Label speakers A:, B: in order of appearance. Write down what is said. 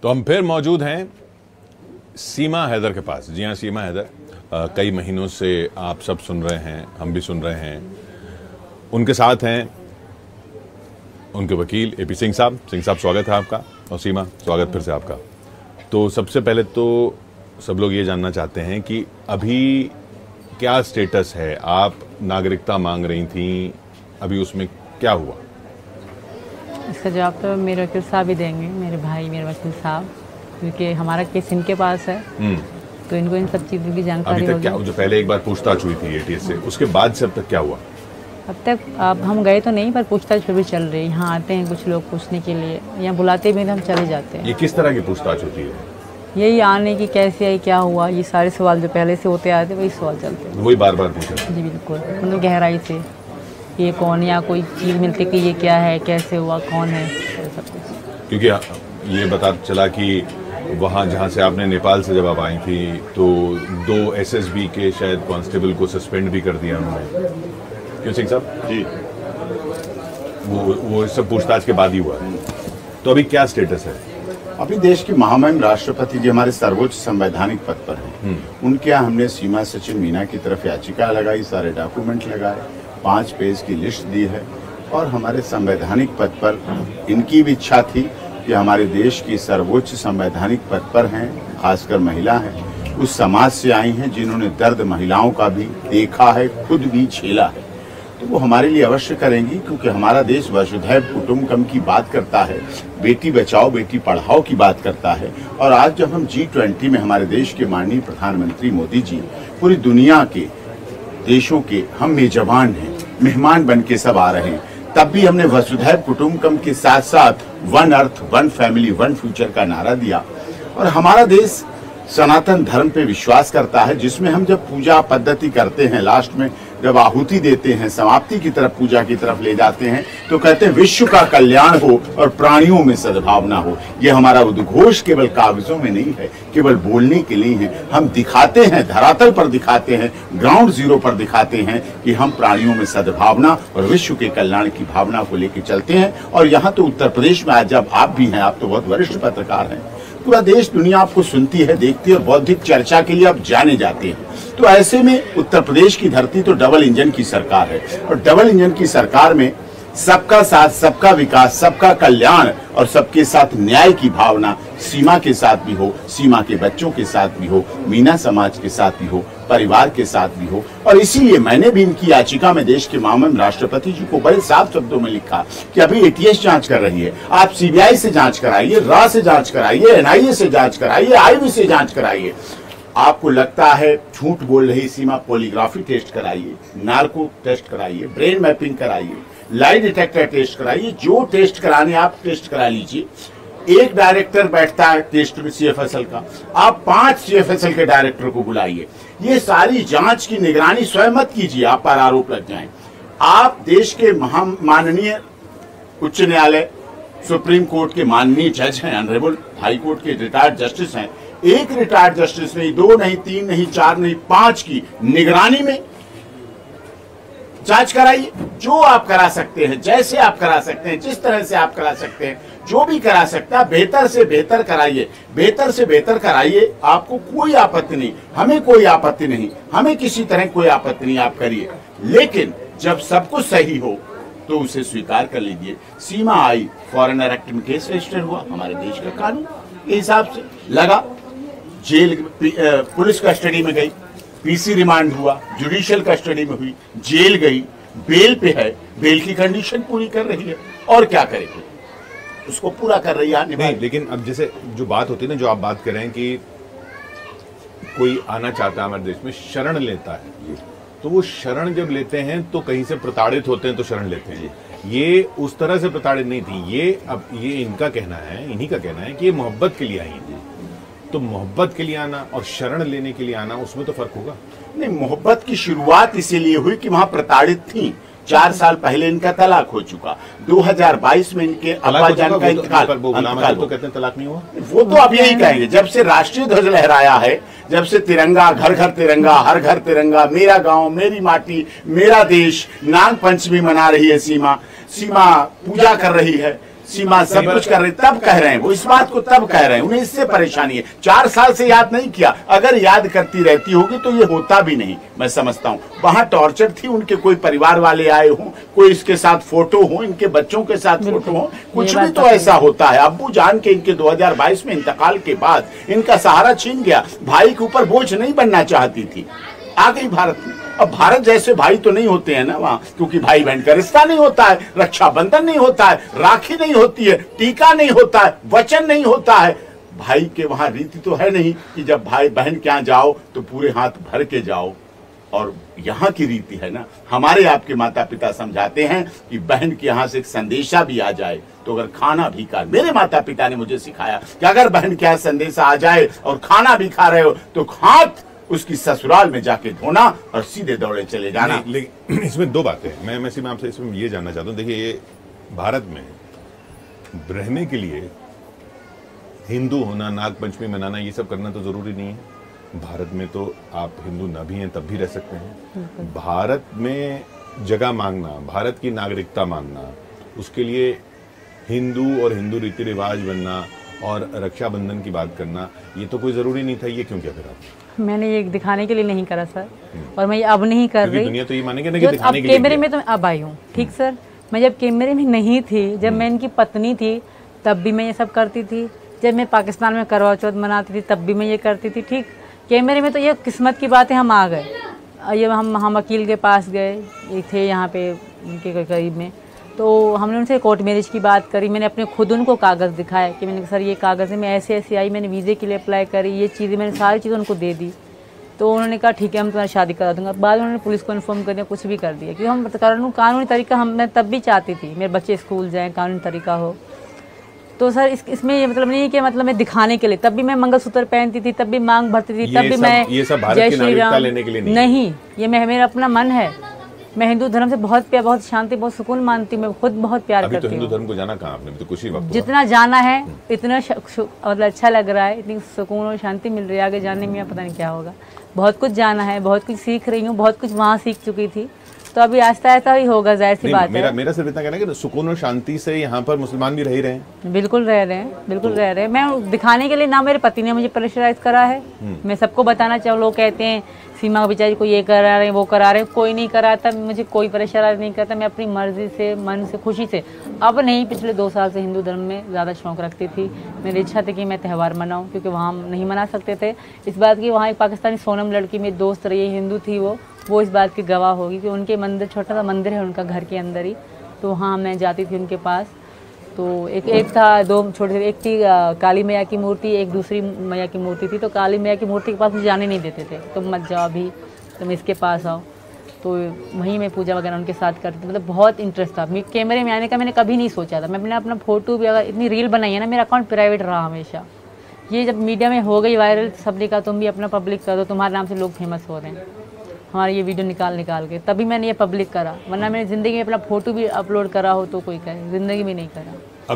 A: तो हम फिर मौजूद हैं सीमा हैदर के पास। जी हाँ, सीमा हैदर कई महीनों से आप सब सुन रहे हैं, हम भी सुन रहे हैं। उनके साथ हैं उनके वकील एपी सिंह साहब। सिंह साहब, स्वागत है आपका। और सीमा, स्वागत फिर से आपका। तो सबसे पहले तो सब लोग ये जानना चाहते हैं कि अभी क्या स्टेटस है। आप नागरिकता मांग रही थी, अभी उसमें क्या हुआ?
B: इसका जवाब तो मेरे वकील साहब ही देंगे, मेरे भाई, मेरे वकील साहब, क्योंकि हमारा केस इनके पास है। तो इनको इन सब चीज़ों की जानकारी
A: अभी तक क्या, जो पहले एक बार पूछताछ हुई थी एटीएस से, उसके बाद से अब तक क्या हुआ?
B: अब तक अब हम गए तो नहीं, पर पूछताछ फिर भी चल रही है। यहाँ आते हैं कुछ लोग पूछने के लिए, यहाँ बुलाते भी हम चले जाते हैं।
A: ये किस तरह की पूछताछ होती है?
B: यही आने की, कैसे आई, क्या हुआ, ये सारे सवाल जो पहले से होते आए थे वही सवाल चलते हैं।
A: वही बार बार पूछे?
B: जी बिल्कुल, मतलब गहराई से ये कौन, या कोई चीज़ मिलती कि ये क्या है, कैसे हुआ, कौन है, सब कुछ।
A: क्योंकि ये पता चला कि वहाँ जहाँ से आपने नेपाल से जब आप आई थी तो 2 एसएसबी के शायद कांस्टेबल को सस्पेंड भी कर दिया उन्होंने। क्यों सिंह साहब जी? वो सब पूछताछ के बाद ही हुआ। तो अभी क्या स्टेटस है?
C: अभी देश के महामहिम राष्ट्रपति जी हमारे सर्वोच्च संवैधानिक पद पर हैं। उनके यहाँ हमने सीमा सचिव मीना की तरफ याचिका लगाई, सारे डॉक्यूमेंट लगाए, 5 पेज की लिस्ट दी है। और हमारे संवैधानिक पद पर इनकी भी इच्छा थी कि हमारे देश की सर्वोच्च संवैधानिक पद पर हैं, खासकर महिला हैं, उस समाज से आई हैं जिन्होंने दर्द महिलाओं का भी देखा है, खुद भी झेला है। तो वो हमारे लिए अवश्य करेंगी, क्योंकि हमारा देश वसुधैव कुटुंबकम की बात करता है, बेटी बचाओ बेटी पढ़ाओ की बात करता है। और आज जब हम G20 में हमारे देश के माननीय प्रधानमंत्री मोदी जी पूरी दुनिया के देशों के हम मेजबान हैं, मेहमान बन के सब आ रहे हैं, तब भी हमने वसुधैव कुटुंबकम के साथ साथ one earth, one family, one future का नारा दिया। और हमारा देश सनातन धर्म पे विश्वास करता है, जिसमें हम जब पूजा पद्धति करते हैं, लास्ट में जब आहुति देते हैं, समाप्ति की तरफ, पूजा की तरफ ले जाते हैं, तो कहते हैं विश्व का कल्याण हो और प्राणियों में सद्भावना हो। ये हमारा उद्घोष केवल कागजों में नहीं है, केवल बोलने के लिए है। हम दिखाते हैं, धरातल पर दिखाते हैं, ग्राउंड जीरो पर दिखाते हैं कि हम प्राणियों में सद्भावना और विश्व के कल्याण की भावना को लेकर चलते हैं। और यहाँ तो उत्तर प्रदेश में आज जब आप भी हैं, आप तो बहुत वरिष्ठ पत्रकार हैं, पूरा देश दुनिया आपको सुनती है, देखती है, और बौद्धिक चर्चा के लिए आप जाने जाते हैं। तो ऐसे में उत्तर प्रदेश की धरती तो डबल इंजन की सरकार है, और डबल इंजन की सरकार में सबका साथ, सबका विकास, सबका कल्याण और सबके साथ न्याय की भावना सीमा के साथ भी हो, सीमा के बच्चों के साथ भी हो, मीना समाज के साथ भी हो, परिवार के साथ भी हो। और इसीलिए मैंने भी इनकी याचिका में देश के महामहिम राष्ट्रपति जी को बड़े साफ शब्दों में लिखा कि अभी एटीएस जांच कर रही है, आप सीबीआई से जांच कराइए, रॉ से जांच कराइए, एनआईए से जांच कराइए, आईबी से जांच कराइए। आपको लगता है झूठ बोल रही सीमा, पॉलीग्राफी टेस्ट कराइए, नार्को टेस्ट कराइए, ब्रेन मैपिंग कराइए, लाई डिटेक्टर टेस्ट कराइए, जो टेस्ट कराने आप टेस्ट करा लीजिए। एक डायरेक्टर बैठता है टेस्ट में सीएफएसएल का, आप 5 सीएफएसएल के डायरेक्टर को बुलाइए। ये सारी जांच की निगरानी स्वयं मत कीजिए, आप पर आरोप लग जाए। आप देश के माननीय उच्च न्यायालय, सुप्रीम कोर्ट के माननीय जज हैं, ऑनरेबल हाई कोर्ट के रिटायर्ड जस्टिस हैं। एक रिटायर्ड जस्टिस नहीं, 2 नहीं, 3 नहीं, 4 नहीं, 5 की निगरानी में जांच कराइए। जो आप करा सकते हैं, जैसे आप करा सकते हैं, जिस तरह से आप करा सकते हैं, जो भी करा सकता है, बेहतर से बेहतर कराइए, बेहतर से बेहतर कराइए। आपको कोई आपत्ति नहीं, हमें कोई आपत्ति नहीं, हमें किसी तरह कोई आपत्ति नहीं, आप करिए। लेकिन जब सब कुछ सही हो तो उसे स्वीकार कर लीजिए। सीमा आई, फॉरेनर एक्ट में केस रजिस्टर हुआ, हमारे देश का कानून के हिसाब से लगा, जेल पुलिस कस्टडी में गई, पीसी रिमांड हुआ, जुडिशियल कस्टडी में हुई, जेल गई, बेल पे है, बेल की कंडीशन पूरी कर रही है, और क्या करेगी, उसको पूरा कर रही है।
A: नहीं, लेकिन अब जैसे जो बात होती है ना, जो आप बात कर रहे हैं कि कोई आना चाहता है हमारे देश में, शरण लेता है, तो वो शरण जब लेते हैं तो कहीं से प्रताड़ित होते हैं तो शरण लेते हैं। ये उस तरह से प्रताड़ित नहीं थी, ये अब ये इनका कहना है, इन्हीं का कहना है कि ये मोहब्बत के लिए आई है। तो मोहब्बत के लिए आना और शरण लेने के लिए आना, उसमें तो फर्क होगा।
C: नहीं, मोहब्बत की शुरुआत इसीलिए हुई कि वहां प्रताड़ित थी। 4 साल पहले इनका तलाक हो चुका, 2022 में इनके अब्बाजान का इंतकाल।
A: तो कहते हैं तलाक नहीं हुआ,
C: वो तो अब यही कहेंगे। जब से राष्ट्रीय ध्वज लहराया है, जब से तिरंगा, घर घर तिरंगा, हर घर तिरंगा, मेरा गांव, मेरी माटी, मेरा देश, नाग पंचमी मना रही है सीमा, सीमा पूजा कर रही है, सीमा सब कुछ कर रहे, तब कह रहे हैं वो, इस बात को तब कह रहे हैं, उन्हें इससे परेशानी है। 4 साल से याद नहीं किया, अगर याद करती रहती होगी तो ये होता भी नहीं। मैं समझता हूँ वहां टॉर्चर थी, उनके कोई परिवार वाले आए हों, कोई इसके साथ फोटो हो, इनके बच्चों के साथ फोटो हो, कुछ भी तो ऐसा होता है। अब्बू जान के इनके 2022 में इंतकाल के बाद इनका सहारा छीन गया, भाई के ऊपर बोझ नहीं बनना चाहती थी, आ गई भारत में। अब भारत जैसे भाई तो नहीं होते हैं ना वहां, क्योंकि भाई बहन का रिश्ता नहीं होता है, रक्षाबंधन नहीं होता है, राखी नहीं होती है, टीका नहीं होता है, वचन नहीं होता है। भाई के वहां रीति तो है नहीं कि जब भाई बहन के यहाँ जाओ तो पूरे हाथ भर के जाओ। और यहाँ की रीति है ना, हमारे आपके माता पिता समझाते हैं कि बहन के यहाँ से एक संदेशा भी आ जाए तो अगर खाना भी खा, मेरे माता पिता ने मुझे सिखाया कि अगर बहन के यहाँ संदेशा आ जाए और खाना भी खा रहे हो तो हाथ उसकी ससुराल में जाके धोना और सीधे दौड़े चले जाना।
A: लेकिन इसमें 2 बातें हैं, मैं सीमा आपसे इसमें ये जानना चाहता हूँ। देखिए, ये भारत में रहने के लिए हिंदू होना, नाग पंचमी मनाना, ये सब करना तो जरूरी नहीं है। भारत में तो आप हिंदू न भी हैं तब भी रह सकते हैं। भारत में जगह मांगना, भारत की नागरिकता मांगना, उसके लिए हिंदू और हिंदू रीति रिवाज बनना और रक्षाबंधन की बात करना, ये तो कोई जरूरी नहीं था। ये क्यों किया फिर आप?
B: मैंने ये दिखाने के लिए नहीं करा सर, और मैं ये अब नहीं कर रही।
A: दुनिया तो ये मानेगी ना कि दिखाने के
B: लिए कैमरे में तो मैं अब आई हूँ, ठीक सर। मैं जब कैमरे में नहीं थी, जब मैं इनकी पत्नी थी, तब भी मैं ये सब करती थी। जब मैं पाकिस्तान में करवा चौथ मनाती थी तब भी मैं ये करती थी, ठीक। कैमरे में तो ये किस्मत की बात है, हम आ गए। ये हम वकील के पास गए, ये थे यहाँ पे उनके करीब में, तो हमने उनसे कोर्ट मैरिज की बात करी। मैंने अपने खुद उनको कागज़ दिखाए कि मैंने सर ये कागज़ है, मैं ऐसे ऐसे आई, मैंने वीज़े के लिए अप्लाई करी, ये चीज़ें मैंने सारी चीज़ें उनको दे दी। तो उन्होंने कहा ठीक है हम तुम्हारी शादी करा दूंगा। बाद में उन्होंने पुलिस को इन्फॉर्म कर दिया, कुछ भी कर दिया, क्योंकि हम कानूनी तरीका मैं तब भी चाहती थी मेरे बच्चे स्कूल जाएँ, कानूनी तरीका हो। तो सर इसमें ये मतलब नहीं है कि मतलब मैं दिखाने के लिए, तब भी मैं मंगलसूत्र पहनती थी, तब भी मांग भरती थी, तब भी मैं
A: ये सब भारत की नागरिकता लेने के लिए
B: नहीं, ये मेरा अपना मन है। मैं हिंदू धर्म से बहुत प्यार, बहुत शांति, बहुत सुकून मानती हूँ। मैं खुद बहुत प्यार करती हूँ।
A: तो हिंदू धर्म को जाना कहाँ आपने? तो कुछ ही वक्त
B: जितना जाना है इतना मतलब अच्छा लग रहा है, इतनी सुकून और शांति मिल रही है। आगे जाने में पता नहीं क्या होगा। बहुत कुछ जाना है, बहुत कुछ सीख रही हूँ, बहुत कुछ वहाँ सीख चुकी थी, तो अभी आस्ता आस्ता ही होगा, जाहिर सी बात है।
A: मेरा सिर्फ इतना कहना है कि सुकून और शांति से यहाँ पर मुसलमान भी रह रहे हैं।
B: बिल्कुल रह रहे हैं, बिल्कुल रह रहे हैं। मैं दिखाने के लिए ना, मेरे पति ने मुझे प्रेशराइज करा है। मैं सबको बताना चाहूँ, लोग कहते हैं सीमा बेचारी को ये करा रहे हैं, वो करा रहे हैं, कोई नहीं कराता, मुझे कोई प्रेशराइज नहीं करता। मैं अपनी मर्जी से, मन से, खुशी से, अब नहीं, पिछले 2 साल से हिंदू धर्म में ज़्यादा शौक रखती थी। मेरी इच्छा थी कि मैं त्यौहार मनाऊँ, क्योंकि वहाँ नहीं मना सकते थे। इस बात की वहाँ एक पाकिस्तानी सोनम लड़की मेरी दोस्त रही, हिंदू थी, वो इस बात की गवाह होगी कि उनके मंदिर, छोटा सा मंदिर है उनका घर के अंदर ही, तो वहाँ मैं जाती थी उनके पास। तो एक था, 2 छोटे, एक थी काली मैया की मूर्ति, एक दूसरी मैया की मूर्ति थी। तो काली मैया की मूर्ति के पास मुझे जाने नहीं देते थे, तुम मत जाओ अभी, तुम इसके पास आओ। तो वहीं मैं पूजा वगैरह उनके साथ करती थी। मतलब बहुत इंटरेस्ट था। कैमरे में आने का मैंने कभी नहीं सोचा था। मैंने अपना फ़ोटो भी, अगर इतनी रील बनाई है ना, मेरा अकाउंट प्राइवेट रहा हमेशा। ये जब मीडिया में हो गई वायरल, सबने कहा तुम भी अपना पब्लिक कर दो, तुम्हारे नाम से लोग फेमस हो रहे हैं, हमारे ये वीडियो निकाल के, तभी मैंने ये पब्लिक करा। वरना मैंने ज़िंदगी में अपना फ़ोटो भी अपलोड करा हो तो कोई कहे, ज़िंदगी में नहीं करा।